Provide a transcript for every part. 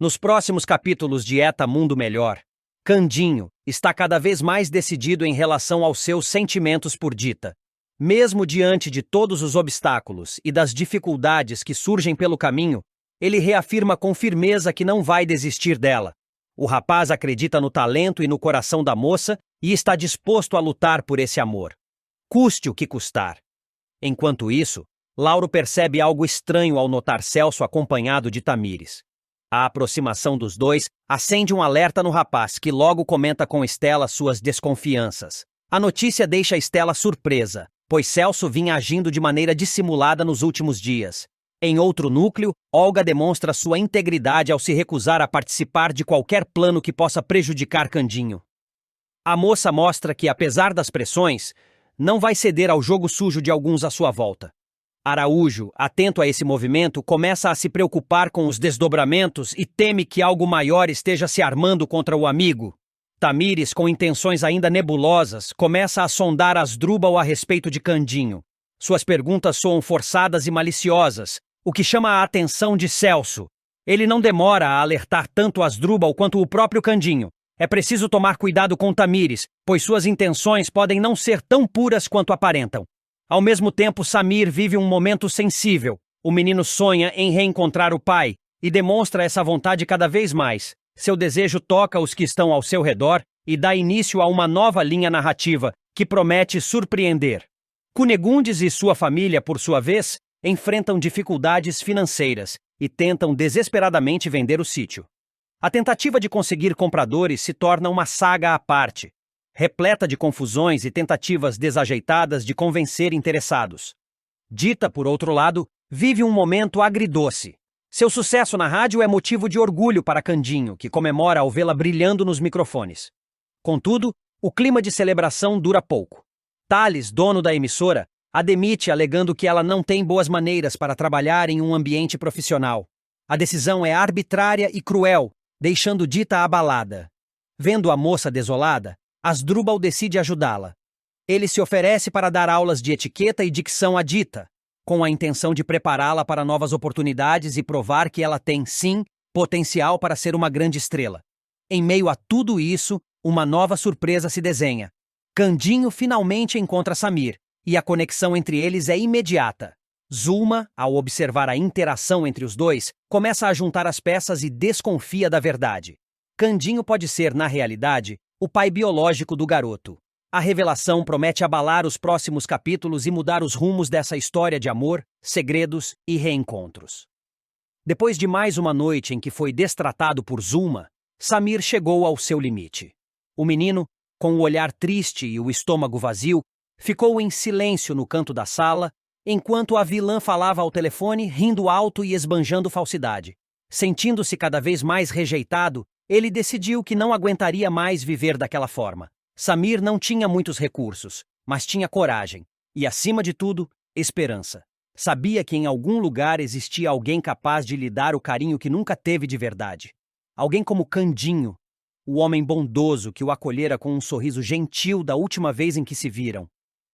Nos próximos capítulos de Eta Mundo Melhor, Candinho está cada vez mais decidido em relação aos seus sentimentos por Dita. Mesmo diante de todos os obstáculos e das dificuldades que surgem pelo caminho, ele reafirma com firmeza que não vai desistir dela. O rapaz acredita no talento e no coração da moça e está disposto a lutar por esse amor, custe o que custar. Enquanto isso, Lauro percebe algo estranho ao notar Celso acompanhado de Tamires. A aproximação dos dois acende um alerta no rapaz, que logo comenta com Estela suas desconfianças. A notícia deixa Estela surpresa, pois Celso vinha agindo de maneira dissimulada nos últimos dias. Em outro núcleo, Olga demonstra sua integridade ao se recusar a participar de qualquer plano que possa prejudicar Candinho. A moça mostra que, apesar das pressões, não vai ceder ao jogo sujo de alguns à sua volta. Araújo, atento a esse movimento, começa a se preocupar com os desdobramentos e teme que algo maior esteja se armando contra o amigo. Tamires, com intenções ainda nebulosas, começa a sondar Asdrúbal a respeito de Candinho. Suas perguntas soam forçadas e maliciosas, o que chama a atenção de Celso. Ele não demora a alertar tanto Asdrúbal quanto o próprio Candinho. É preciso tomar cuidado com Tamires, pois suas intenções podem não ser tão puras quanto aparentam. Ao mesmo tempo, Samir vive um momento sensível. O menino sonha em reencontrar o pai e demonstra essa vontade cada vez mais. Seu desejo toca os que estão ao seu redor e dá início a uma nova linha narrativa que promete surpreender. Cunegundes e sua família, por sua vez, enfrentam dificuldades financeiras e tentam desesperadamente vender o sítio. A tentativa de conseguir compradores se torna uma saga à parte, repleta de confusões e tentativas desajeitadas de convencer interessados. Dita, por outro lado, vive um momento agridoce. Seu sucesso na rádio é motivo de orgulho para Candinho, que comemora ao vê-la brilhando nos microfones. Contudo, o clima de celebração dura pouco. Thales, dono da emissora, a demite alegando que ela não tem boas maneiras para trabalhar em um ambiente profissional. A decisão é arbitrária e cruel, deixando Dita abalada. Vendo a moça desolada, Asdrúbal decide ajudá-la. Ele se oferece para dar aulas de etiqueta e dicção a Dita, com a intenção de prepará-la para novas oportunidades e provar que ela tem, sim, potencial para ser uma grande estrela. Em meio a tudo isso, uma nova surpresa se desenha. Candinho finalmente encontra Samir, e a conexão entre eles é imediata. Zulma, ao observar a interação entre os dois, começa a juntar as peças e desconfia da verdade. Candinho pode ser, na realidade, o pai biológico do garoto. A revelação promete abalar os próximos capítulos e mudar os rumos dessa história de amor, segredos e reencontros. Depois de mais uma noite em que foi destratado por Zulma, Samir chegou ao seu limite. O menino, com o olhar triste e o estômago vazio, ficou em silêncio no canto da sala, enquanto a vilã falava ao telefone, rindo alto e esbanjando falsidade. Sentindo-se cada vez mais rejeitado, ele decidiu que não aguentaria mais viver daquela forma. Samir não tinha muitos recursos, mas tinha coragem e, acima de tudo, esperança. Sabia que em algum lugar existia alguém capaz de lhe dar o carinho que nunca teve de verdade. Alguém como Candinho, o homem bondoso que o acolhera com um sorriso gentil da última vez em que se viram.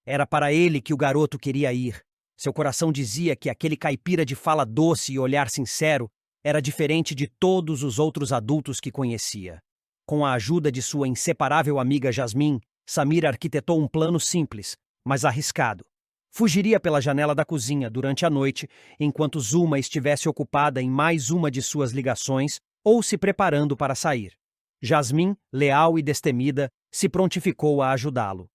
Era para ele que o garoto queria ir. Seu coração dizia que aquele caipira de fala doce e olhar sincero era diferente de todos os outros adultos que conhecia. Com a ajuda de sua inseparável amiga Jasmim, Samir arquitetou um plano simples, mas arriscado. Fugiria pela janela da cozinha durante a noite, enquanto Zulma estivesse ocupada em mais uma de suas ligações ou se preparando para sair. Jasmim, leal e destemida, se prontificou a ajudá-lo.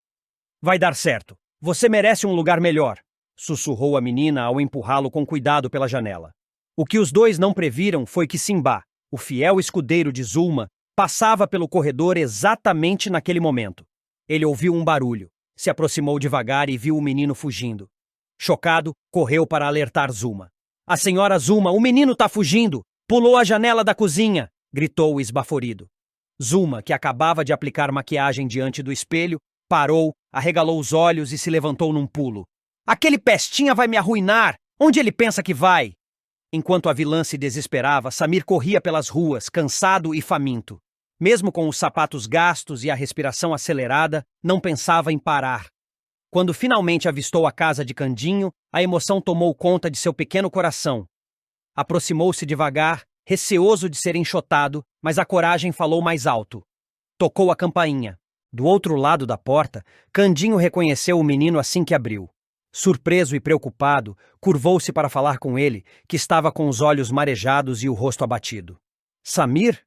"Vai dar certo. Você merece um lugar melhor", sussurrou a menina ao empurrá-lo com cuidado pela janela. O que os dois não previram foi que Simbá, o fiel escudeiro de Zulma, passava pelo corredor exatamente naquele momento. Ele ouviu um barulho, se aproximou devagar e viu o menino fugindo. Chocado, correu para alertar Zulma. "A senhora Zulma, o menino está fugindo! Pulou a janela da cozinha!" gritou esbaforido. Zulma, que acabava de aplicar maquiagem diante do espelho, parou, arregalou os olhos e se levantou num pulo. "Aquele pestinha vai me arruinar! Onde ele pensa que vai?" Enquanto a vilã se desesperava, Samir corria pelas ruas, cansado e faminto. Mesmo com os sapatos gastos e a respiração acelerada, não pensava em parar. Quando finalmente avistou a casa de Candinho, a emoção tomou conta de seu pequeno coração. Aproximou-se devagar receoso de ser enxotado, mas a coragem falou mais alto. Tocou a campainha. Do outro lado da porta, Candinho reconheceu o menino assim que abriu. Surpreso e preocupado, curvou-se para falar com ele, que estava com os olhos marejados e o rosto abatido. Samir?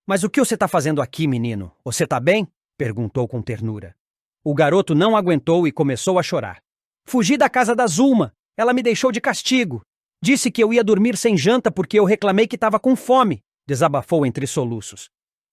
Mas o que você está fazendo aqui, menino? Você está bem? Perguntou com ternura. O garoto não aguentou e começou a chorar. Fugi da casa da Zulma. Ela me deixou de castigo. Disse que eu ia dormir sem janta porque eu reclamei que estava com fome, desabafou entre soluços.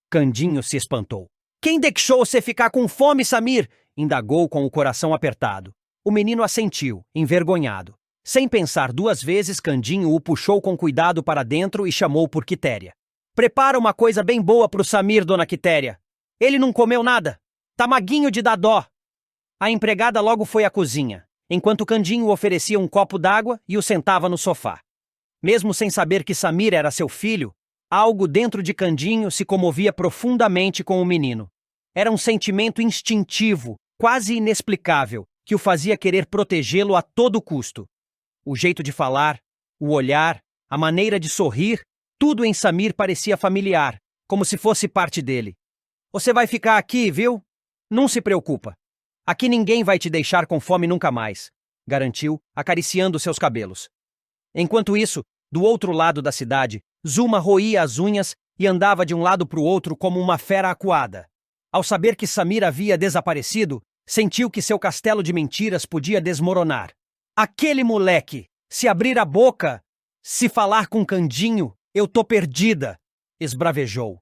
Candinho se espantou. Quem deixou você ficar com fome, Samir? Indagou com o coração apertado. O menino assentiu, envergonhado. Sem pensar duas vezes, Candinho o puxou com cuidado para dentro e chamou por Quitéria. Prepara uma coisa bem boa pro Samir, dona Quitéria. Ele não comeu nada. Tá maguinho de dar dó. A empregada logo foi à cozinha, enquanto Candinho oferecia um copo d'água e o sentava no sofá. Mesmo sem saber que Samir era seu filho, algo dentro de Candinho se comovia profundamente com o menino. Era um sentimento instintivo, quase inexplicável, que o fazia querer protegê-lo a todo custo. O jeito de falar, o olhar, a maneira de sorrir, tudo em Samir parecia familiar, como se fosse parte dele. Você vai ficar aqui, viu? Não se preocupa. Aqui ninguém vai te deixar com fome nunca mais, garantiu, acariciando seus cabelos. Enquanto isso, do outro lado da cidade, Zulma roía as unhas e andava de um lado para o outro como uma fera acuada. Ao saber que Samir havia desaparecido, sentiu que seu castelo de mentiras podia desmoronar. Aquele moleque! Se abrir a boca, se falar com Candinho, eu tô perdida! Esbravejou.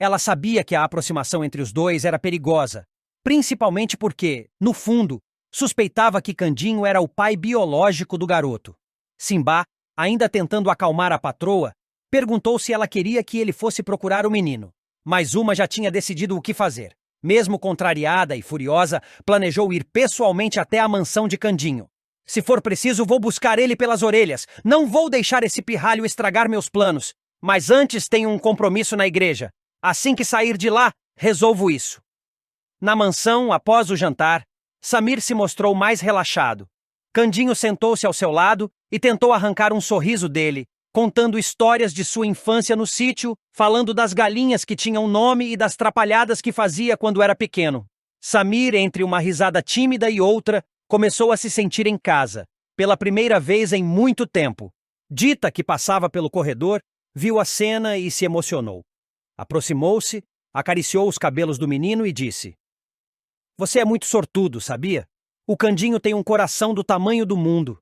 Ela sabia que a aproximação entre os dois era perigosa, principalmente porque, no fundo, suspeitava que Candinho era o pai biológico do garoto. Simbá, ainda tentando acalmar a patroa, perguntou se ela queria que ele fosse procurar o menino. Mas Uma já tinha decidido o que fazer. Mesmo contrariada e furiosa, planejou ir pessoalmente até a mansão de Candinho. Se for preciso, vou buscar ele pelas orelhas. Não vou deixar esse pirralho estragar meus planos. Mas antes tenho um compromisso na igreja. Assim que sair de lá, resolvo isso. Na mansão, após o jantar, Samir se mostrou mais relaxado. Candinho sentou-se ao seu lado e tentou arrancar um sorriso dele, contando histórias de sua infância no sítio, falando das galinhas que tinham nome e das trapalhadas que fazia quando era pequeno. Samir, entre uma risada tímida e outra, começou a se sentir em casa, pela primeira vez em muito tempo. Dita, que passava pelo corredor, viu a cena e se emocionou. Aproximou-se, acariciou os cabelos do menino e disse: Você é muito sortudo, sabia? O Candinho tem um coração do tamanho do mundo.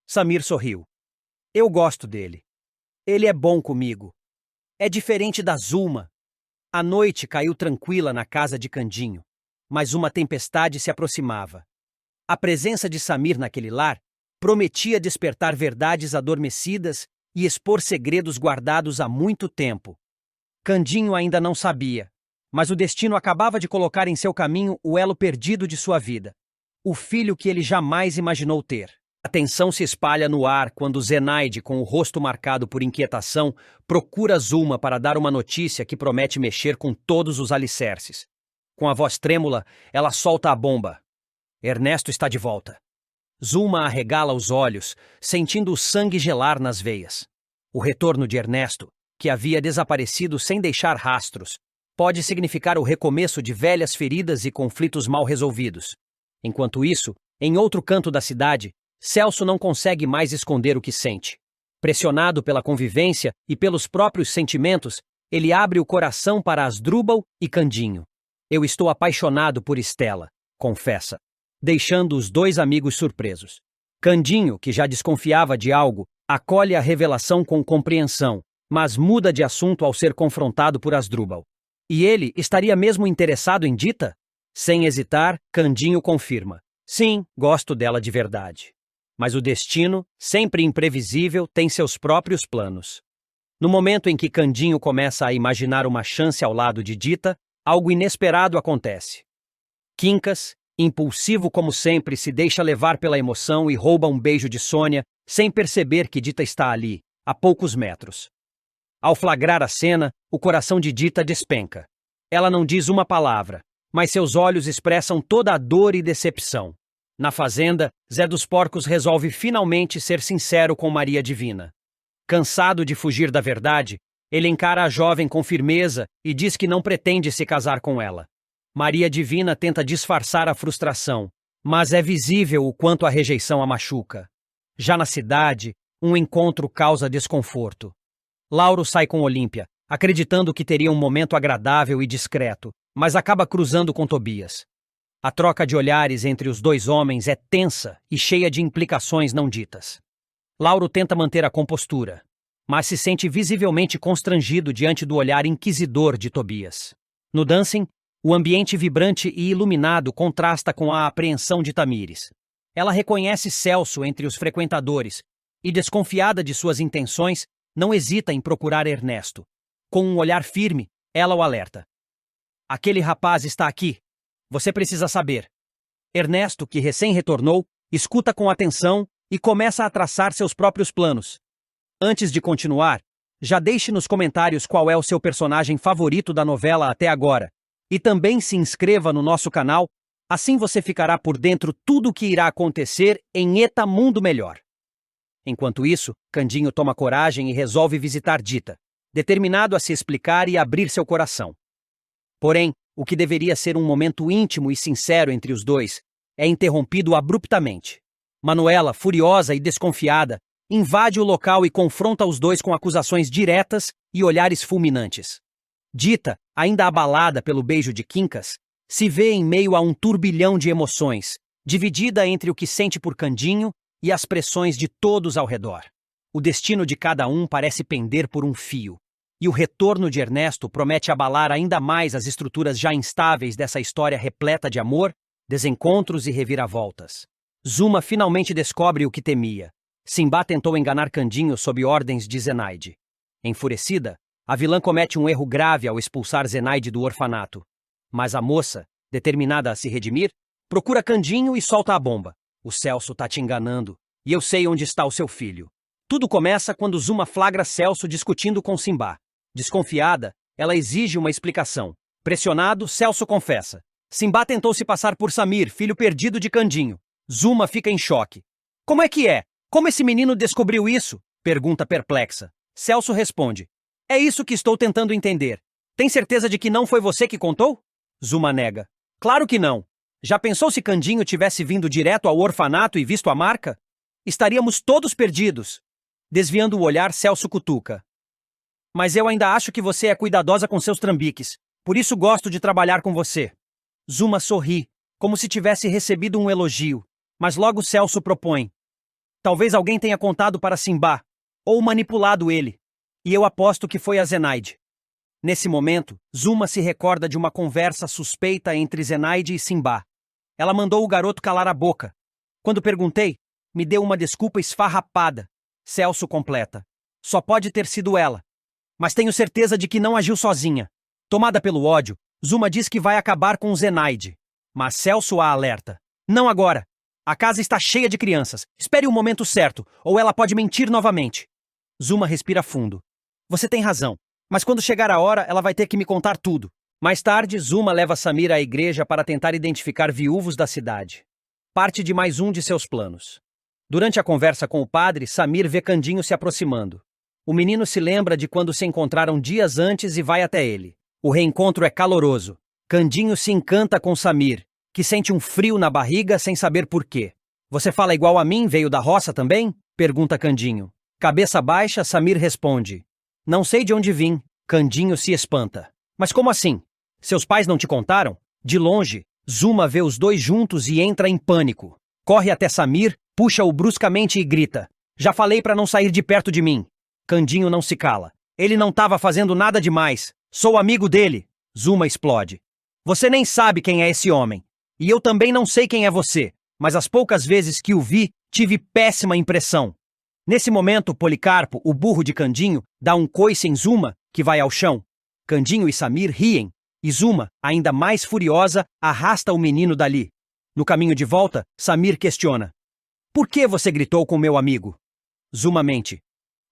Samir sorriu. Eu gosto dele. Ele é bom comigo. É diferente da Zulma. A noite caiu tranquila na casa de Candinho, mas uma tempestade se aproximava. A presença de Samir naquele lar prometia despertar verdades adormecidas e expor segredos guardados há muito tempo. Candinho ainda não sabia, mas o destino acabava de colocar em seu caminho o elo perdido de sua vida, o filho que ele jamais imaginou ter. A tensão se espalha no ar quando Zenaide, com o rosto marcado por inquietação, procura Zulma para dar uma notícia que promete mexer com todos os alicerces. Com a voz trêmula, ela solta a bomba. Ernesto está de volta. Zulma arregala os olhos, sentindo o sangue gelar nas veias. O retorno de Ernesto, que havia desaparecido sem deixar rastros, pode significar o recomeço de velhas feridas e conflitos mal resolvidos. Enquanto isso, em outro canto da cidade, Celso não consegue mais esconder o que sente. Pressionado pela convivência e pelos próprios sentimentos, ele abre o coração para Asdrúbal e Candinho. Eu estou apaixonado por Estela, confessa, deixando os dois amigos surpresos. Candinho, que já desconfiava de algo, acolhe a revelação com compreensão, mas muda de assunto ao ser confrontado por Asdrúbal. E ele estaria mesmo interessado em Dita? Sem hesitar, Candinho confirma. Sim, gosto dela de verdade. Mas o destino, sempre imprevisível, tem seus próprios planos. No momento em que Candinho começa a imaginar uma chance ao lado de Dita, algo inesperado acontece. Quincas, impulsivo como sempre, se deixa levar pela emoção e rouba um beijo de Sônia, sem perceber que Dita está ali, a poucos metros. Ao flagrar a cena, o coração de Dita despenca. Ela não diz uma palavra, mas seus olhos expressam toda a dor e decepção. Na fazenda, Zé dos Porcos resolve finalmente ser sincero com Maria Divina. Cansado de fugir da verdade, Ele encara a jovem com firmeza e diz que não pretende se casar com ela. Maria Divina tenta disfarçar a frustração, mas é visível o quanto a rejeição a machuca. Já na cidade, um encontro causa desconforto. Lauro sai com Olímpia, acreditando que teria um momento agradável e discreto, mas acaba cruzando com Tobias. A troca de olhares entre os dois homens é tensa e cheia de implicações não ditas. Lauro tenta manter a compostura, mas se sente visivelmente constrangido diante do olhar inquisidor de Tobias. No dancing, o ambiente vibrante e iluminado contrasta com a apreensão de Tamires. Ela reconhece Celso entre os frequentadores e, desconfiada de suas intenções, não hesita em procurar Ernesto. Com um olhar firme, ela o alerta. Aquele rapaz está aqui. Você precisa saber. Ernesto, que recém retornou, escuta com atenção e começa a traçar seus próprios planos. Antes de continuar, já deixe nos comentários qual é o seu personagem favorito da novela até agora. E também se inscreva no nosso canal, assim você ficará por dentro tudo o que irá acontecer em Eta Mundo Melhor. Enquanto isso, Candinho toma coragem e resolve visitar Dita, determinado a se explicar e abrir seu coração. Porém, o que deveria ser um momento íntimo e sincero entre os dois é interrompido abruptamente. Manuela, furiosa e desconfiada, invade o local e confronta os dois com acusações diretas e olhares fulminantes. Dita, ainda abalada pelo beijo de Quincas, se vê em meio a um turbilhão de emoções, dividida entre o que sente por Candinho e as pressões de todos ao redor. O destino de cada um parece pender por um fio, e o retorno de Ernesto promete abalar ainda mais as estruturas já instáveis dessa história repleta de amor, desencontros e reviravoltas. Zuma finalmente descobre o que temia. Simbá tentou enganar Candinho sob ordens de Zenaide. Enfurecida, a vilã comete um erro grave ao expulsar Zenaide do orfanato. Mas a moça, determinada a se redimir, procura Candinho e solta a bomba. O Celso tá te enganando, e eu sei onde está o seu filho. Tudo começa quando Zuma flagra Celso discutindo com Simbá. Desconfiada, ela exige uma explicação. Pressionado, Celso confessa. Simbá tentou se passar por Samir, filho perdido de Candinho. Zuma fica em choque. Como é que é? Como esse menino descobriu isso? Pergunta perplexa. Celso responde. É isso que estou tentando entender. Tem certeza de que não foi você que contou? Zuma nega. Claro que não. Já pensou se Candinho tivesse vindo direto ao orfanato e visto a marca? Estaríamos todos perdidos. Desviando o olhar, Celso cutuca. Mas eu ainda acho que você é cuidadosa com seus trambiques. Por isso gosto de trabalhar com você. Zuma sorri, como se tivesse recebido um elogio. Mas logo Celso propõe. Talvez alguém tenha contado para Simbá, ou manipulado ele. E eu aposto que foi a Zenaide. Nesse momento, Zuma se recorda de uma conversa suspeita entre Zenaide e Simbá. Ela mandou o garoto calar a boca. Quando perguntei, me deu uma desculpa esfarrapada. Celso completa. Só pode ter sido ela. Mas tenho certeza de que não agiu sozinha. Tomada pelo ódio, Zuma diz que vai acabar com Zenaide. Mas Celso a alerta. Não agora. A casa está cheia de crianças. Espere o momento certo, ou ela pode mentir novamente. Zuma respira fundo. Você tem razão. Mas quando chegar a hora, ela vai ter que me contar tudo. Mais tarde, Zuma leva Samir à igreja para tentar identificar viúvos da cidade. Parte de mais um de seus planos. Durante a conversa com o padre, Samir vê Candinho se aproximando. O menino se lembra de quando se encontraram dias antes e vai até ele. O reencontro é caloroso. Candinho se encanta com Samir, que sente um frio na barriga sem saber por quê. Você fala igual a mim, veio da roça também? Pergunta Candinho. Cabeça baixa, Samir responde. Não sei de onde vim. Candinho se espanta. Mas como assim? Seus pais não te contaram? De longe, Zuma vê os dois juntos e entra em pânico. Corre até Samir, puxa-o bruscamente e grita. Já falei para não sair de perto de mim. Candinho não se cala. Ele não estava fazendo nada demais. Sou amigo dele. Zuma explode. Você nem sabe quem é esse homem. E eu também não sei quem é você. Mas as poucas vezes que o vi, tive péssima impressão. Nesse momento, Policarpo, o burro de Candinho, dá um coice em Zuma, que vai ao chão. Candinho e Samir riem, e Zuma, ainda mais furiosa, arrasta o menino dali. No caminho de volta, Samir questiona. Por que você gritou com meu amigo? Zuma mente.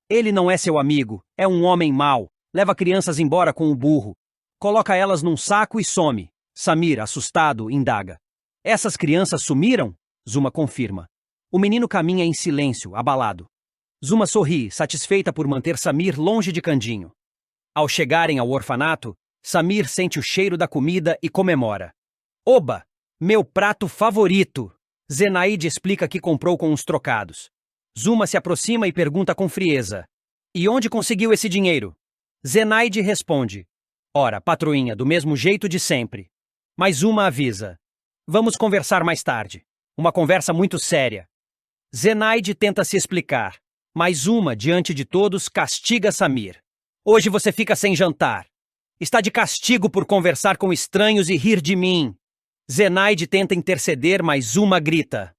Ele não é seu amigo, é um homem mau. Leva crianças embora com o burro. Coloca elas num saco e some. Samir, assustado, indaga. Essas crianças sumiram? Zuma confirma. O menino caminha em silêncio, abalado. Zuma sorri, satisfeita por manter Samir longe de Candinho. Ao chegarem ao orfanato, Samir sente o cheiro da comida e comemora. Oba! Meu prato favorito! Zenaide explica que comprou com uns trocados. Zuma se aproxima e pergunta com frieza. E onde conseguiu esse dinheiro? Zenaide responde. Ora, patroinha, do mesmo jeito de sempre. Mas Zuma avisa. Vamos conversar mais tarde. Uma conversa muito séria. Zenaide tenta se explicar, mas Zuma, diante de todos, castiga Samir. Hoje você fica sem jantar. Está de castigo por conversar com estranhos e rir de mim. Zenaide tenta interceder, mas Zuma grita.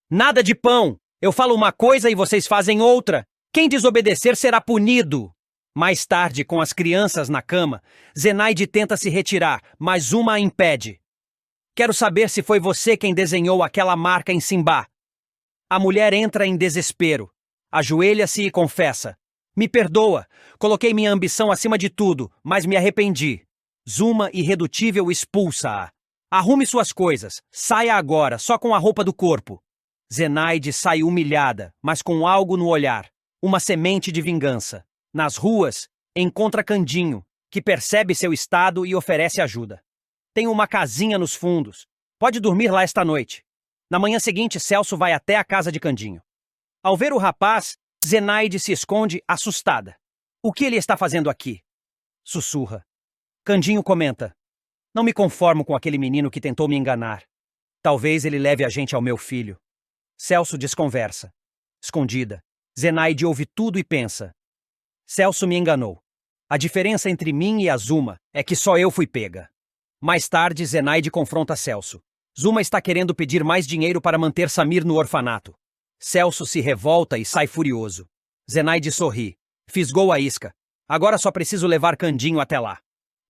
Nada de pão! Eu falo uma coisa e vocês fazem outra. Quem desobedecer será punido. Mais tarde, com as crianças na cama, Zenaide tenta se retirar, mas Zuma a impede. Quero saber se foi você quem desenhou aquela marca em Simba. A mulher entra em desespero. Ajoelha-se e confessa. Me perdoa, coloquei minha ambição acima de tudo, mas me arrependi. Zuma, irredutível, expulsa-a. Arrume suas coisas, saia agora, só com a roupa do corpo. Zenaide sai humilhada, mas com algo no olhar, uma semente de vingança. Nas ruas, encontra Candinho, que percebe seu estado e oferece ajuda. Tem uma casinha nos fundos, pode dormir lá esta noite. Na manhã seguinte, Celso vai até a casa de Candinho. Ao ver o rapaz, Zenaide se esconde assustada. O que ele está fazendo aqui? Sussurra. Candinho comenta. Não me conformo com aquele menino que tentou me enganar. Talvez ele leve a gente ao meu filho. Celso desconversa. Escondida, Zenaide ouve tudo e pensa. Celso me enganou. A diferença entre mim e a Zuma é que só eu fui pega. Mais tarde, Zenaide confronta Celso. Zuma está querendo pedir mais dinheiro para manter Samir no orfanato. Celso se revolta e sai furioso. Zenaide sorri. Fisgou a isca. Agora só preciso levar Candinho até lá.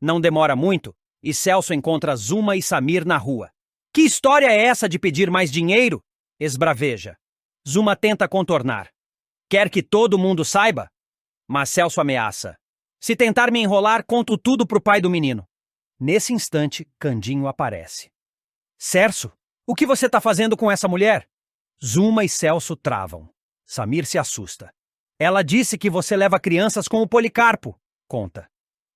Não demora muito, e Celso encontra Zuma e Samir na rua. Que história é essa de pedir mais dinheiro? Esbraveja. Zuma tenta contornar. Quer que todo mundo saiba? Mas Celso ameaça. Se tentar me enrolar, conto tudo pro pai do menino. Nesse instante, Candinho aparece. Cerso, o que você tá fazendo com essa mulher? Zuma e Celso travam. Samir se assusta. Ela disse que você leva crianças com o Policarpo, conta.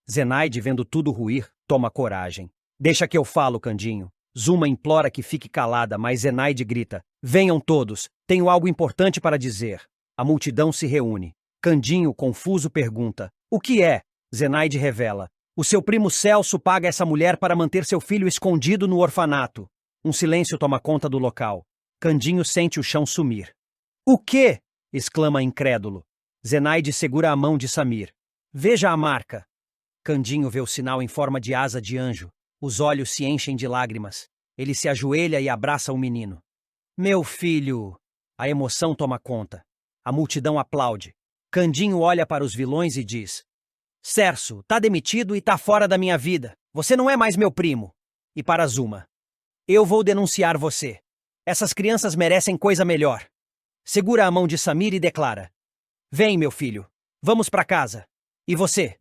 Zenaide, vendo tudo ruir, toma coragem. Deixa que eu falo, Candinho. Zuma implora que fique calada, mas Zenaide grita. Venham todos, tenho algo importante para dizer. A multidão se reúne. Candinho, confuso, pergunta. O que é? Zenaide revela. O seu primo Celso paga essa mulher para manter seu filho escondido no orfanato. Um silêncio toma conta do local. Candinho sente o chão sumir. O quê? Exclama incrédulo. Zenaide segura a mão de Samir. Veja a marca. Candinho vê o sinal em forma de asa de anjo. Os olhos se enchem de lágrimas. Ele se ajoelha e abraça o menino. Meu filho! A emoção toma conta. A multidão aplaude. Candinho olha para os vilões e diz. Cerso, tá demitido e tá fora da minha vida. Você não é mais meu primo. E para Zuma. Eu vou denunciar você. Essas crianças merecem coisa melhor. Segura a mão de Samir e declara. Vem, meu filho. Vamos para casa. E você?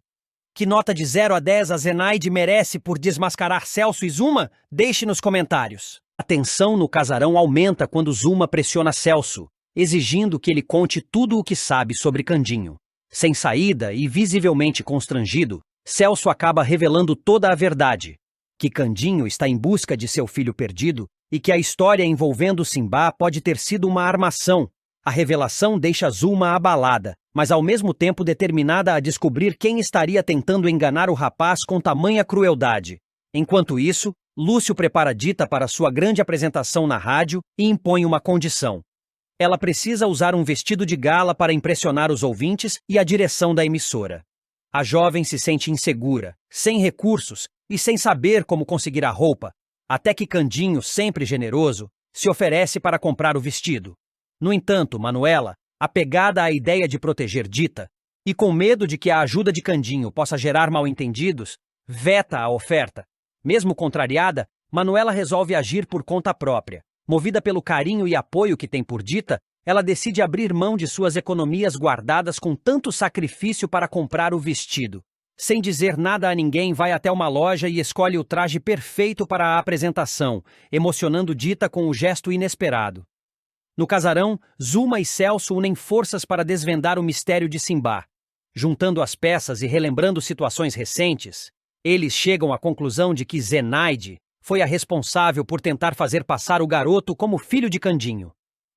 Que nota de 0 a 10 a Zenaide merece por desmascarar Celso e Zuma? Deixe nos comentários. A tensão no casarão aumenta quando Zuma pressiona Celso, exigindo que ele conte tudo o que sabe sobre Candinho. Sem saída e visivelmente constrangido, Celso acaba revelando toda a verdade. Que Candinho está em busca de seu filho perdido e que a história envolvendo Simba pode ter sido uma armação. A revelação deixa Zuma abalada, mas ao mesmo tempo determinada a descobrir quem estaria tentando enganar o rapaz com tamanha crueldade. Enquanto isso, Lúcio prepara Dita para sua grande apresentação na rádio e impõe uma condição. Ela precisa usar um vestido de gala para impressionar os ouvintes e a direção da emissora. A jovem se sente insegura, sem recursos e sem saber como conseguir a roupa, até que Candinho, sempre generoso, se oferece para comprar o vestido. No entanto, Manuela, apegada à ideia de proteger Dita, e com medo de que a ajuda de Candinho possa gerar mal-entendidos, veta a oferta. Mesmo contrariada, Manuela resolve agir por conta própria. Movida pelo carinho e apoio que tem por Dita, ela decide abrir mão de suas economias guardadas com tanto sacrifício para comprar o vestido. Sem dizer nada a ninguém, vai até uma loja e escolhe o traje perfeito para a apresentação, emocionando Dita com o gesto inesperado. No casarão, Zuma e Celso unem forças para desvendar o mistério de Simba. Juntando as peças e relembrando situações recentes, eles chegam à conclusão de que Zenaide foi a responsável por tentar fazer passar o garoto como filho de Candinho.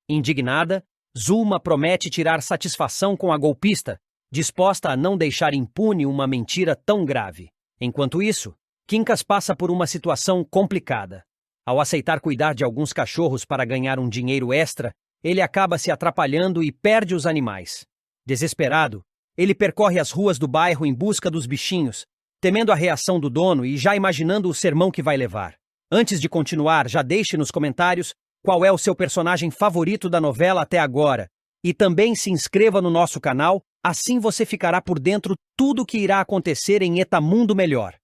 Indignada, Zulma promete tirar satisfação com a golpista, disposta a não deixar impune uma mentira tão grave. Enquanto isso, Quincas passa por uma situação complicada. Ao aceitar cuidar de alguns cachorros para ganhar um dinheiro extra, ele acaba se atrapalhando e perde os animais. Desesperado, ele percorre as ruas do bairro em busca dos bichinhos, temendo a reação do dono e já imaginando o sermão que vai levar. Antes de continuar, já deixe nos comentários qual é o seu personagem favorito da novela até agora. E também se inscreva no nosso canal, assim você ficará por dentro tudo o que irá acontecer em Etamundo Melhor.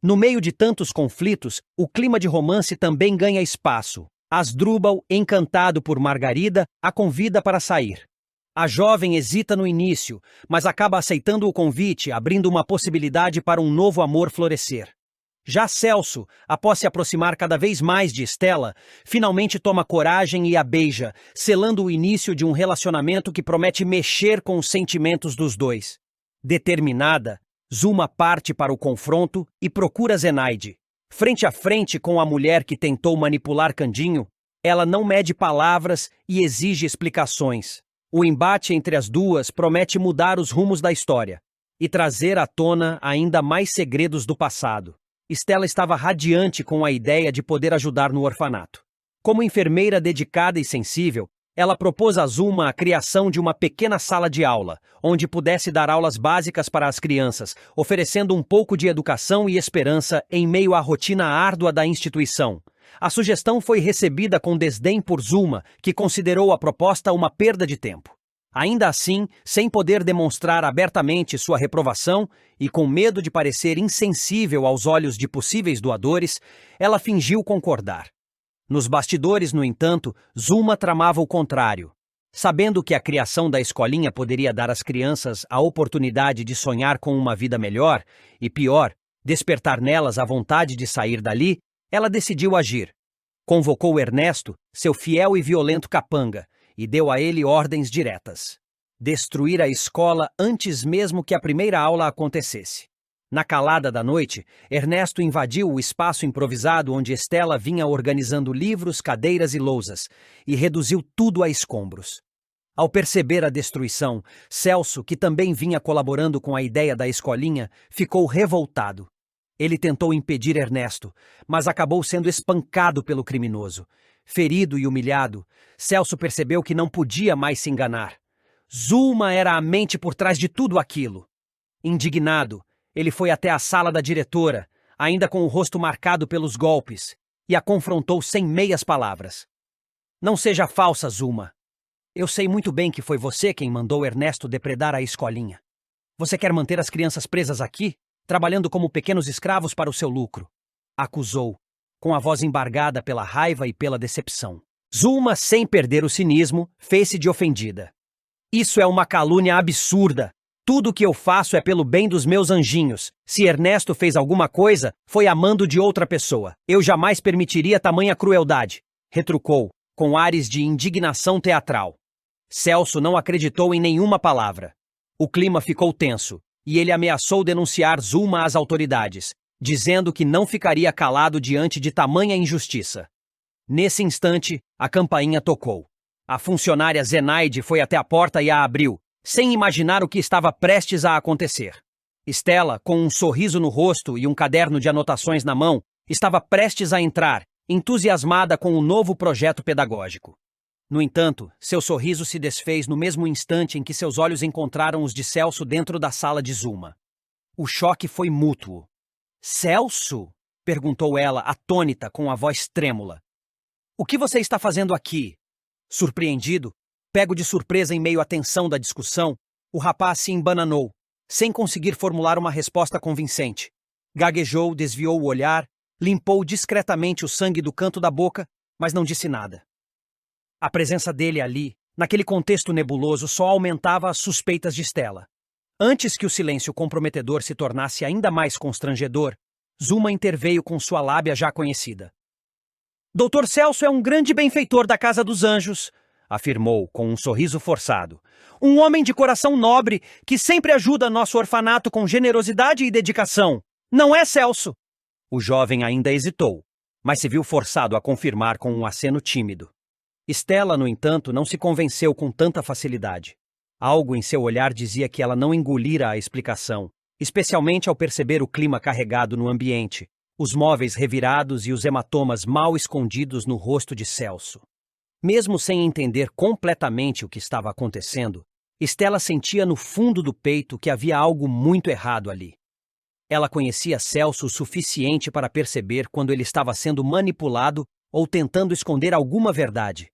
No meio de tantos conflitos, o clima de romance também ganha espaço. Asdrúbal, encantado por Margarida, a convida para sair. A jovem hesita no início, mas acaba aceitando o convite, abrindo uma possibilidade para um novo amor florescer. Já Celso, após se aproximar cada vez mais de Estela, finalmente toma coragem e a beija, selando o início de um relacionamento que promete mexer com os sentimentos dos dois. Determinada, Zulma parte para o confronto e procura Zenaide. Frente a frente com a mulher que tentou manipular Candinho, ela não mede palavras e exige explicações. O embate entre as duas promete mudar os rumos da história e trazer à tona ainda mais segredos do passado. Estela estava radiante com a ideia de poder ajudar no orfanato. Como enfermeira dedicada e sensível, ela propôs a Zulma a criação de uma pequena sala de aula, onde pudesse dar aulas básicas para as crianças, oferecendo um pouco de educação e esperança em meio à rotina árdua da instituição. A sugestão foi recebida com desdém por Zulma, que considerou a proposta uma perda de tempo. Ainda assim, sem poder demonstrar abertamente sua reprovação e com medo de parecer insensível aos olhos de possíveis doadores, ela fingiu concordar. Nos bastidores, no entanto, Zulma tramava o contrário. Sabendo que a criação da escolinha poderia dar às crianças a oportunidade de sonhar com uma vida melhor e, pior, despertar nelas a vontade de sair dali, ela decidiu agir. Convocou Ernesto, seu fiel e violento capanga, e deu a ele ordens diretas. Destruir a escola antes mesmo que a primeira aula acontecesse. Na calada da noite, Ernesto invadiu o espaço improvisado onde Estela vinha organizando livros, cadeiras e lousas, e reduziu tudo a escombros. Ao perceber a destruição, Celso, que também vinha colaborando com a ideia da escolinha, ficou revoltado. Ele tentou impedir Ernesto, mas acabou sendo espancado pelo criminoso. Ferido e humilhado, Celso percebeu que não podia mais se enganar. Zulma era a mente por trás de tudo aquilo. Indignado, ele foi até a sala da diretora, ainda com o rosto marcado pelos golpes, e a confrontou sem meias palavras. Não seja falsa, Zulma. Eu sei muito bem que foi você quem mandou Ernesto depredar a escolinha. Você quer manter as crianças presas aqui, trabalhando como pequenos escravos para o seu lucro, acusou, com a voz embargada pela raiva e pela decepção. Zulma, sem perder o cinismo, fez-se de ofendida. Isso é uma calúnia absurda. Tudo o que eu faço é pelo bem dos meus anjinhos. Se Ernesto fez alguma coisa, foi a mando de outra pessoa. Eu jamais permitiria tamanha crueldade, retrucou, com ares de indignação teatral. Celso não acreditou em nenhuma palavra. O clima ficou tenso, e ele ameaçou denunciar Zulma às autoridades, dizendo que não ficaria calado diante de tamanha injustiça. Nesse instante, a campainha tocou. A funcionária Zenaide foi até a porta e a abriu, sem imaginar o que estava prestes a acontecer. Estela, com um sorriso no rosto e um caderno de anotações na mão, estava prestes a entrar, entusiasmada com o novo projeto pedagógico. No entanto, seu sorriso se desfez no mesmo instante em que seus olhos encontraram os de Celso dentro da sala de Zulma. O choque foi mútuo. Celso? Perguntou ela, atônita, com a voz trêmula. O que você está fazendo aqui? Surpreendido, pego de surpresa em meio à tensão da discussão, o rapaz se embananou, sem conseguir formular uma resposta convincente. Gaguejou, desviou o olhar, limpou discretamente o sangue do canto da boca, mas não disse nada. A presença dele ali, naquele contexto nebuloso, só aumentava as suspeitas de Estela. Antes que o silêncio comprometedor se tornasse ainda mais constrangedor, Zulma interveio com sua lábia já conhecida. Dr. Celso é um grande benfeitor da Casa dos Anjos. afirmou com um sorriso forçado. Um homem de coração nobre que sempre ajuda nosso orfanato com generosidade e dedicação. Não é, Celso? O jovem ainda hesitou, mas se viu forçado a confirmar com um aceno tímido. Stella, no entanto, não se convenceu com tanta facilidade. Algo em seu olhar dizia que ela não engolira a explicação, especialmente ao perceber o clima carregado no ambiente, os móveis revirados e os hematomas mal escondidos no rosto de Celso. Mesmo sem entender completamente o que estava acontecendo, Stella sentia no fundo do peito que havia algo muito errado ali. Ela conhecia Celso o suficiente para perceber quando ele estava sendo manipulado ou tentando esconder alguma verdade.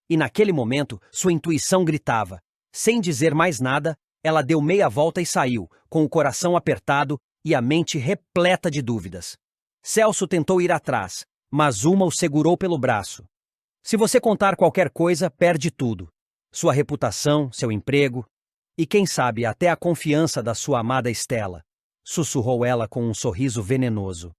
E naquele momento, sua intuição gritava. Sem dizer mais nada, ela deu meia volta e saiu, com o coração apertado e a mente repleta de dúvidas. Celso tentou ir atrás, mas Uma o segurou pelo braço. Se você contar qualquer coisa, perde tudo. Sua reputação, seu emprego e, quem sabe, até a confiança da sua amada Stella, sussurrou ela com um sorriso venenoso.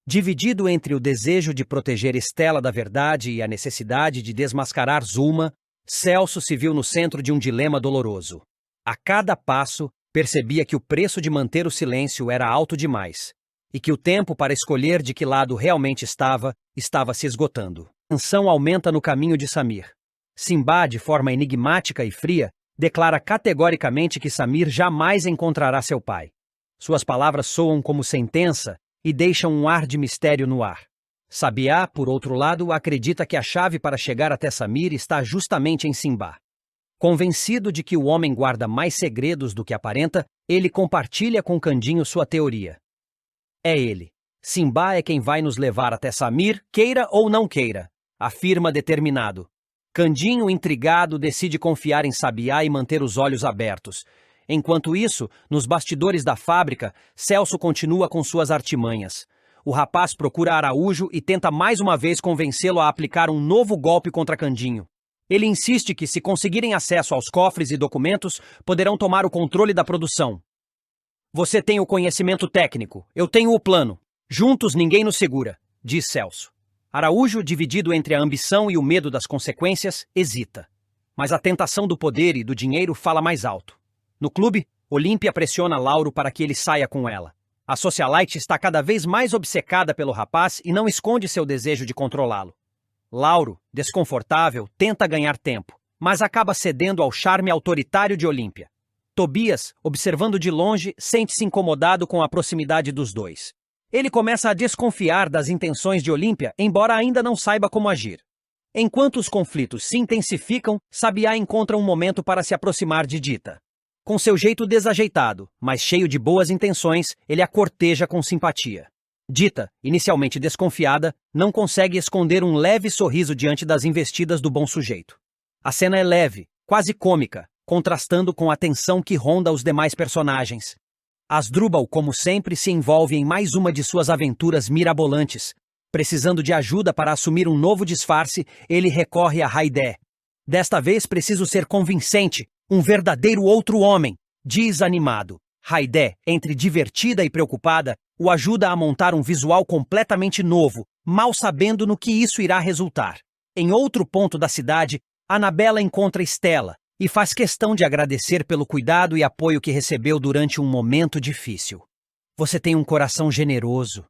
Dividido entre o desejo de proteger Stella da verdade e a necessidade de desmascarar Zuma, Celso se viu no centro de um dilema doloroso. A cada passo, percebia que o preço de manter o silêncio era alto demais, e que o tempo para escolher de que lado realmente estava se esgotando. A tensão aumenta no caminho de Samir. Simba, de forma enigmática e fria, declara categoricamente que Samir jamais encontrará seu pai. Suas palavras soam como sentença e deixam um ar de mistério no ar. Sabiá, por outro lado, acredita que a chave para chegar até Samir está justamente em Simba. Convencido de que o homem guarda mais segredos do que aparenta, ele compartilha com Candinho sua teoria. É ele. Simba é quem vai nos levar até Samir, queira ou não queira, afirma determinado. Candinho, intrigado, decide confiar em Sabiá e manter os olhos abertos. Enquanto isso, nos bastidores da fábrica, Celso continua com suas artimanhas. O rapaz procura Araújo e tenta mais uma vez convencê-lo a aplicar um novo golpe contra Candinho. Ele insiste que, se conseguirem acesso aos cofres e documentos, poderão tomar o controle da produção. Você tem o conhecimento técnico, eu tenho o plano. Juntos ninguém nos segura, diz Celso. Araújo, dividido entre a ambição e o medo das consequências, hesita. Mas a tentação do poder e do dinheiro fala mais alto. No clube, Olímpia pressiona Lauro para que ele saia com ela. A socialite está cada vez mais obcecada pelo rapaz e não esconde seu desejo de controlá-lo. Lauro, desconfortável, tenta ganhar tempo, mas acaba cedendo ao charme autoritário de Olímpia. Tobias, observando de longe, sente-se incomodado com a proximidade dos dois. Ele começa a desconfiar das intenções de Olímpia, embora ainda não saiba como agir. Enquanto os conflitos se intensificam, Sabiá encontra um momento para se aproximar de Dita. Com seu jeito desajeitado, mas cheio de boas intenções, ele a corteja com simpatia. Dita, inicialmente desconfiada, não consegue esconder um leve sorriso diante das investidas do bom sujeito. A cena é leve, quase cômica, contrastando com a tensão que ronda os demais personagens. Asdrúbal, como sempre, se envolve em mais uma de suas aventuras mirabolantes. Precisando de ajuda para assumir um novo disfarce, ele recorre a Haidé. Desta vez preciso ser convincente, um verdadeiro outro homem, diz animado. Haidé, entre divertida e preocupada, o ajuda a montar um visual completamente novo, mal sabendo no que isso irá resultar. Em outro ponto da cidade, Anabela encontra Stella e faz questão de agradecer pelo cuidado e apoio que recebeu durante um momento difícil. Você tem um coração generoso.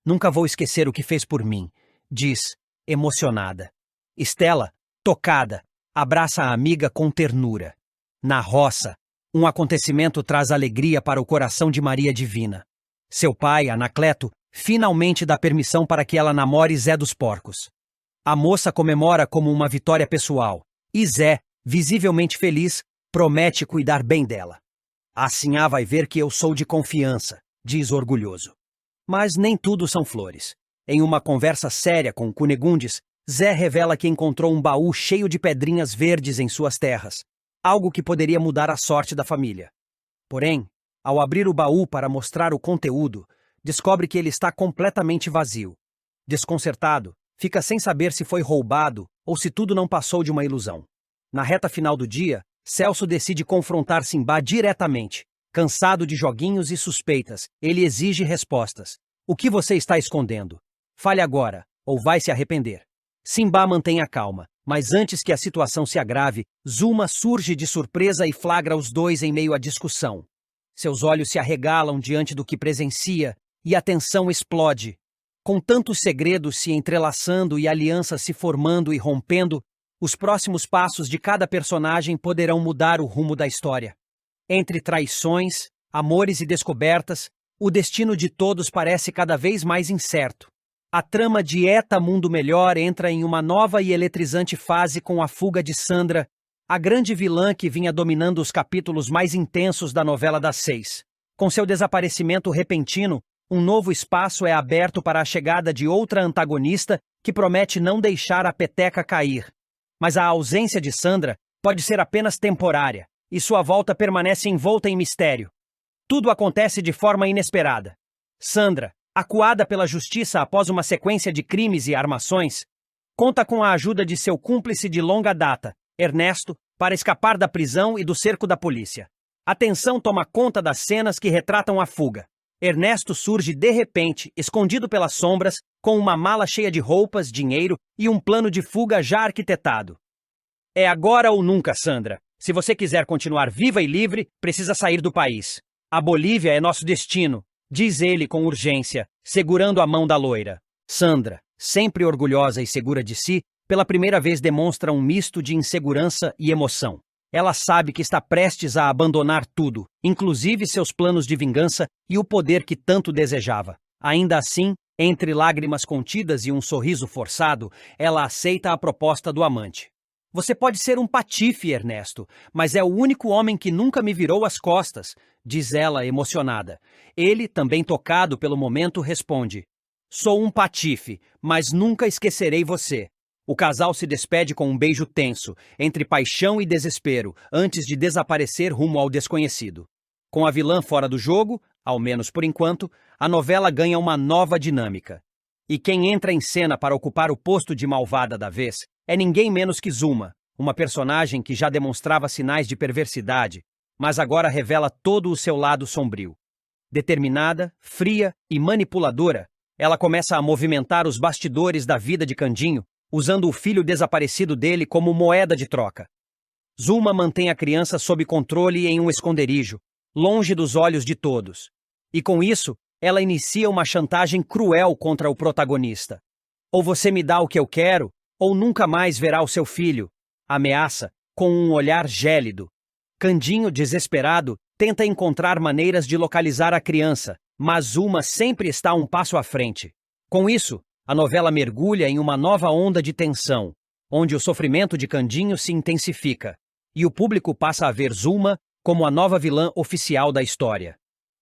Nunca vou esquecer o que fez por mim, diz, emocionada. Stella, tocada, abraça a amiga com ternura. Na roça, um acontecimento traz alegria para o coração de Maria Divina. Seu pai, Anacleto, finalmente dá permissão para que ela namore Zé dos Porcos. A moça comemora como uma vitória pessoal, e Zé, visivelmente feliz, promete cuidar bem dela. A Sinhá vai ver que eu sou de confiança, diz orgulhoso. Mas nem tudo são flores. Em uma conversa séria com Cunegundes, Zé revela que encontrou um baú cheio de pedrinhas verdes em suas terras, algo que poderia mudar a sorte da família. Porém, ao abrir o baú para mostrar o conteúdo, descobre que ele está completamente vazio. Desconcertado, fica sem saber se foi roubado ou se tudo não passou de uma ilusão. Na reta final do dia, Celso decide confrontar Simba diretamente. Cansado de joguinhos e suspeitas, ele exige respostas. O que você está escondendo? Fale agora, ou vai se arrepender. Simba mantém a calma, Mas antes que a situação se agrave, Zuma surge de surpresa e flagra os dois em meio à discussão. Seus olhos se arregalam diante do que presencia e a tensão explode. Com tantos segredos se entrelaçando e alianças se formando e rompendo, os próximos passos de cada personagem poderão mudar o rumo da história. Entre traições, amores e descobertas, o destino de todos parece cada vez mais incerto. A trama de Eta Mundo Melhor entra em uma nova e eletrizante fase com a fuga de Sandra, a grande vilã que vinha dominando os capítulos mais intensos da novela das 6. Com seu desaparecimento repentino, um novo espaço é aberto para a chegada de outra antagonista que promete não deixar a peteca cair. Mas a ausência de Sandra pode ser apenas temporária, e sua volta permanece envolta em mistério. Tudo acontece de forma inesperada. Sandra, acuada pela justiça após uma sequência de crimes e armações, conta com a ajuda de seu cúmplice de longa data, Ernesto, para escapar da prisão e do cerco da polícia. A tensão toma conta das cenas que retratam a fuga. Ernesto surge de repente, escondido pelas sombras, com uma mala cheia de roupas, dinheiro e um plano de fuga já arquitetado. É agora ou nunca, Sandra. Se você quiser continuar viva e livre, precisa sair do país. A Bolívia é nosso destino, diz ele com urgência, segurando a mão da loira. Sandra, sempre orgulhosa e segura de si, pela primeira vez demonstra um misto de insegurança e emoção. Ela sabe que está prestes a abandonar tudo, inclusive seus planos de vingança e o poder que tanto desejava. Ainda assim, entre lágrimas contidas e um sorriso forçado, ela aceita a proposta do amante. Você pode ser um patife, Ernesto, mas é o único homem que nunca me virou as costas, diz ela emocionada. Ele, também tocado pelo momento, responde: Sou um patife, mas nunca esquecerei você. O casal se despede com um beijo tenso, entre paixão e desespero, antes de desaparecer rumo ao desconhecido. Com a vilã fora do jogo, ao menos por enquanto, a novela ganha uma nova dinâmica. E quem entra em cena para ocupar o posto de malvada da vez é ninguém menos que Zuma, uma personagem que já demonstrava sinais de perversidade, mas agora revela todo o seu lado sombrio. Determinada, fria e manipuladora, ela começa a movimentar os bastidores da vida de Candinho, usando o filho desaparecido dele como moeda de troca. Zuma mantém a criança sob controle em um esconderijo, longe dos olhos de todos. E com isso, ela inicia uma chantagem cruel contra o protagonista. Ou você me dá o que eu quero, ou nunca mais verá o seu filho, ameaça, com um olhar gélido. Candinho, desesperado, tenta encontrar maneiras de localizar a criança, mas Zuma sempre está um passo à frente. Com isso, a novela mergulha em uma nova onda de tensão, onde o sofrimento de Candinho se intensifica, e o público passa a ver Zuma como a nova vilã oficial da história.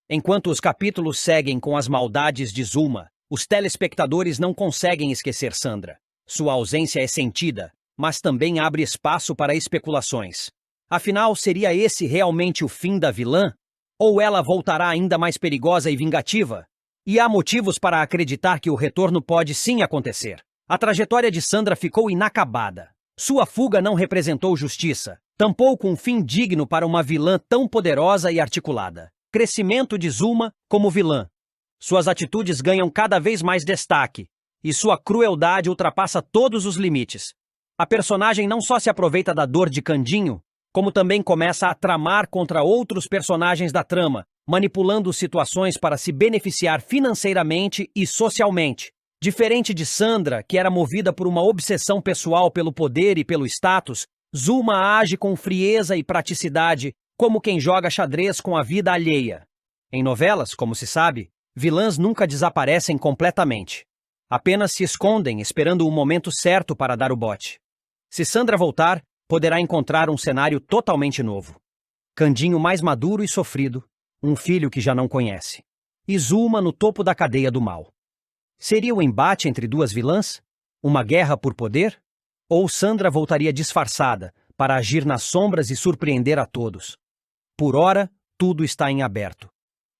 Enquanto os capítulos seguem com as maldades de Zuma, os telespectadores não conseguem esquecer Sandra. Sua ausência é sentida, mas também abre espaço para especulações. Afinal, seria esse realmente o fim da vilã? Ou ela voltará ainda mais perigosa e vingativa? E há motivos para acreditar que o retorno pode sim acontecer. A trajetória de Sandra ficou inacabada. Sua fuga não representou justiça, tampouco um fim digno para uma vilã tão poderosa e articulada. Crescimento de Zuma como vilã. Suas atitudes ganham cada vez mais destaque, e sua crueldade ultrapassa todos os limites. A personagem não só se aproveita da dor de Candinho, como também começa a tramar contra outros personagens da trama, manipulando situações para se beneficiar financeiramente e socialmente. Diferente de Sandra, que era movida por uma obsessão pessoal pelo poder e pelo status, Zuma age com frieza e praticidade, como quem joga xadrez com a vida alheia. Em novelas, como se sabe, vilãs nunca desaparecem completamente. Apenas se escondem esperando o momento certo para dar o bote. Se Sandra voltar, poderá encontrar um cenário totalmente novo. Candinho mais maduro e sofrido, um filho que já não conhece. E Zuma no topo da cadeia do mal. Seria o embate entre duas vilãs? Uma guerra por poder? Ou Sandra voltaria disfarçada, para agir nas sombras e surpreender a todos? Por ora, tudo está em aberto.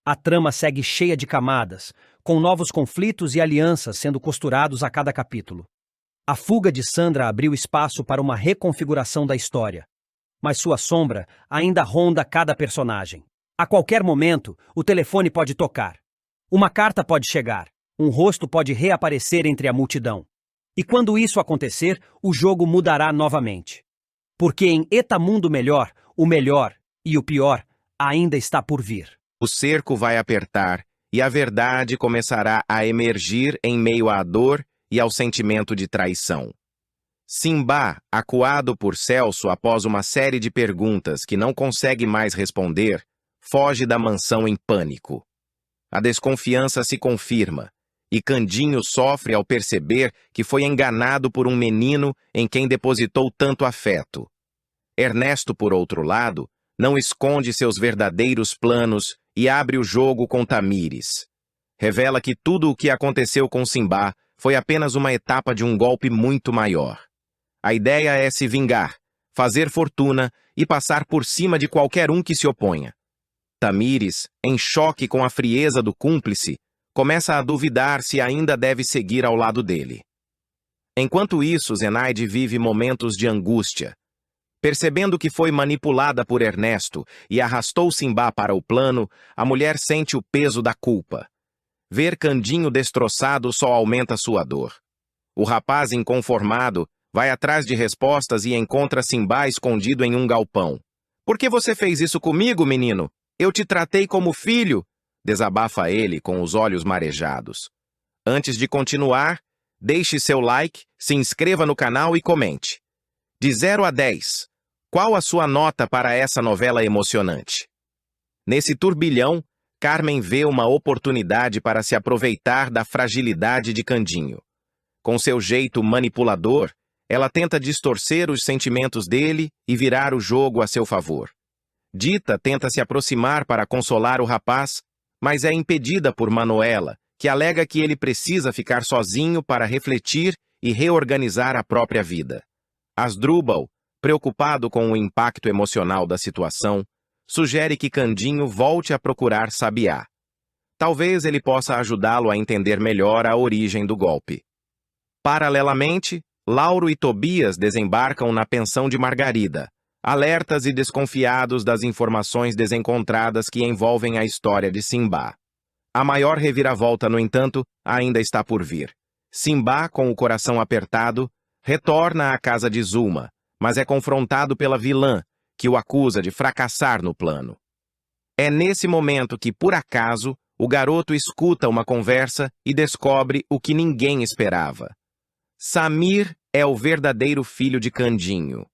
A trama segue cheia de camadas, com novos conflitos e alianças sendo costurados a cada capítulo. A fuga de Sandra abriu espaço para uma reconfiguração da história, mas sua sombra ainda ronda cada personagem. A qualquer momento, o telefone pode tocar. Uma carta pode chegar. Um rosto pode reaparecer entre a multidão. E quando isso acontecer, o jogo mudará novamente. Porque em Eta Mundo Melhor, o melhor e o pior ainda está por vir. O cerco vai apertar e a verdade começará a emergir em meio à dor e ao sentimento de traição. Simba, acuado por Celso após uma série de perguntas que não consegue mais responder, foge da mansão em pânico. A desconfiança se confirma, e Candinho sofre ao perceber que foi enganado por um menino em quem depositou tanto afeto. Ernesto, por outro lado, não esconde seus verdadeiros planos e abre o jogo com Tamires. Revela que tudo o que aconteceu com Simba foi apenas uma etapa de um golpe muito maior. A ideia é se vingar, fazer fortuna e passar por cima de qualquer um que se oponha. Tamires, em choque com a frieza do cúmplice, começa a duvidar se ainda deve seguir ao lado dele. Enquanto isso, Zenaide vive momentos de angústia. Percebendo que foi manipulada por Ernesto e arrastou Simba para o plano, a mulher sente o peso da culpa. Ver Candinho destroçado só aumenta sua dor. O rapaz, inconformado, vai atrás de respostas e encontra Simba escondido em um galpão. "Por que você fez isso comigo, menino? Eu te tratei como filho", desabafa ele com os olhos marejados. Antes de continuar, deixe seu like, se inscreva no canal e comente. De 0 a 10, qual a sua nota para essa novela emocionante? Nesse turbilhão, Carmen vê uma oportunidade para se aproveitar da fragilidade de Candinho. Com seu jeito manipulador, ela tenta distorcer os sentimentos dele e virar o jogo a seu favor. Dita tenta se aproximar para consolar o rapaz, mas é impedida por Manuela, que alega que ele precisa ficar sozinho para refletir e reorganizar a própria vida. Asdrúbal, preocupado com o impacto emocional da situação, sugere que Candinho volte a procurar Sabiá. Talvez ele possa ajudá-lo a entender melhor a origem do golpe. Paralelamente, Lauro e Tobias desembarcam na pensão de Margarida, alertas e desconfiados das informações desencontradas que envolvem a história de Simba. A maior reviravolta, no entanto, ainda está por vir. Simba, com o coração apertado, retorna à casa de Zulma, mas é confrontado pela vilã, que o acusa de fracassar no plano. É nesse momento que, por acaso, o garoto escuta uma conversa e descobre o que ninguém esperava. Samir é o verdadeiro filho de Candinho.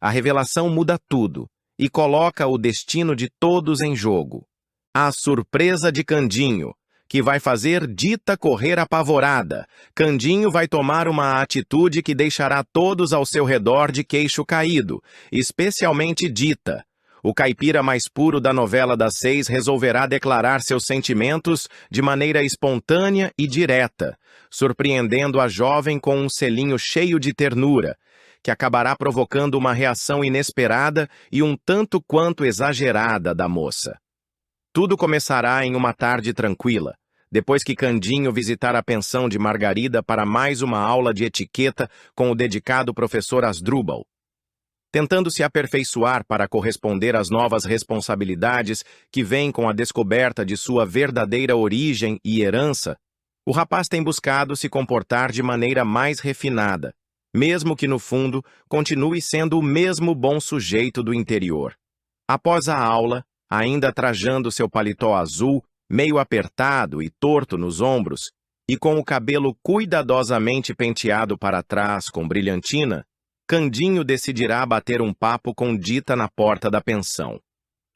A revelação muda tudo e coloca o destino de todos em jogo. A surpresa de Candinho, que vai fazer Dita correr apavorada. Candinho vai tomar uma atitude que deixará todos ao seu redor de queixo caído, especialmente Dita. O caipira mais puro da novela das 6 resolverá declarar seus sentimentos de maneira espontânea e direta, surpreendendo a jovem com um selinho cheio de ternura, que acabará provocando uma reação inesperada e um tanto quanto exagerada da moça. Tudo começará em uma tarde tranquila, depois que Candinho visitar a pensão de Margarida para mais uma aula de etiqueta com o dedicado professor Asdrúbal. Tentando se aperfeiçoar para corresponder às novas responsabilidades que vêm com a descoberta de sua verdadeira origem e herança, o rapaz tem buscado se comportar de maneira mais refinada, mesmo que no fundo continue sendo o mesmo bom sujeito do interior. Após a aula, ainda trajando seu paletó azul, meio apertado e torto nos ombros, e com o cabelo cuidadosamente penteado para trás com brilhantina, Candinho decidirá bater um papo com Dita na porta da pensão.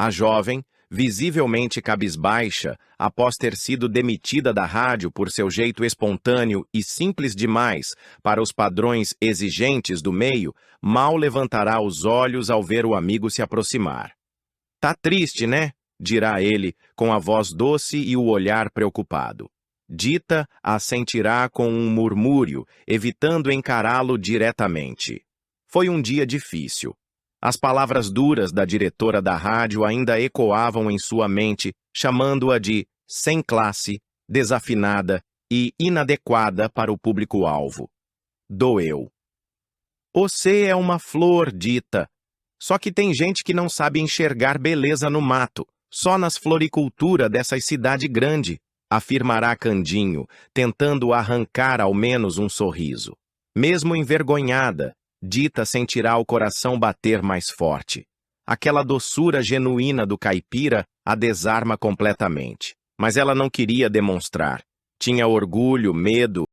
A jovem, visivelmente cabisbaixa, após ter sido demitida da rádio por seu jeito espontâneo e simples demais para os padrões exigentes do meio, mal levantará os olhos ao ver o amigo se aproximar. "Tá triste, né?", dirá ele, com a voz doce e o olhar preocupado. Dita assentirá com um murmúrio, evitando encará-lo diretamente. Foi um dia difícil. As palavras duras da diretora da rádio ainda ecoavam em sua mente, chamando-a de sem classe, desafinada e inadequada para o público-alvo. Doeu. "Você é uma flor, Dita. Só que tem gente que não sabe enxergar beleza no mato, só nas floriculturas dessa cidade grande", afirmará Candinho, tentando arrancar ao menos um sorriso. Mesmo envergonhada, Dita sentirá o coração bater mais forte. Aquela doçura genuína do caipira a desarma completamente. Mas ela não queria demonstrar. Tinha orgulho, medo